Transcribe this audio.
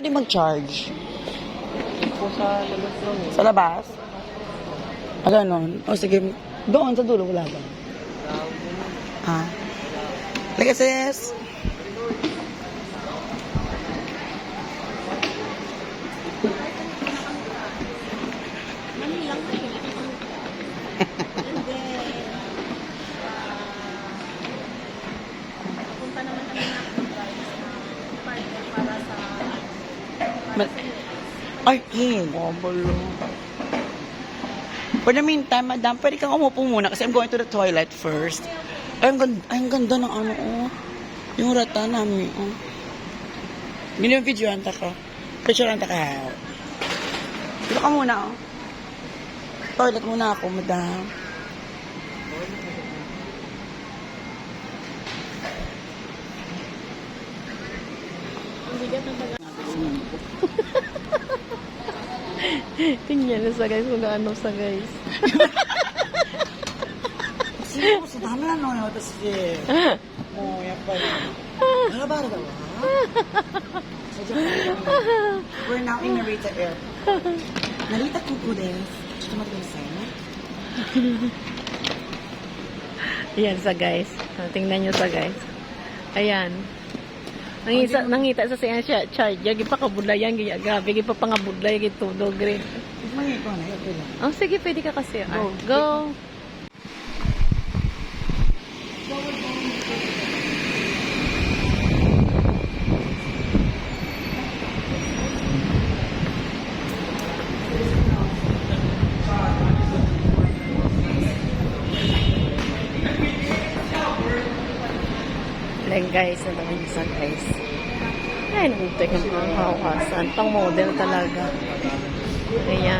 pwede mag-charge? Ito sa labas lang eh. Sa labas? Ah, ganon. O sige, doon sa dulo, wala ba? Ah. Like sis. Punta naman kami ng guys partner para sa Ay, bobolo. For the meantime, madam, pwede kang umupo muna kasi I'm going to the toilet first. Ay, ang ganda ng ano, oh. Yung rata namin, oh. Hindi yung video, anta ka. Picture, anta ka. Dito ka muna, oh. Toilet muna ako, madam. ang bigat ng taga. Tingnan na sa guys kung gaano sa guys. Sino ko sa dami na no, tapos eh. Oh, yan pa rin. Bara-bara daw, ha? We're now in Narita Airport. Narita Kuku des. Gusto mo ito sana? Ayan sa guys. Tingnan nyo sa guys. Ayan. Nangita sa siya siya charge. Yagi pa kabudlayan. Grabe. Yagi pa pangabudlay. Yagi todo green. May ito na, ito lang. Oh, sige. Pwede ka kasi. Go. Like guys, ano naman yung sun guys. Ay, nabutik ang panghawasan. Pang model talaga. Ayan.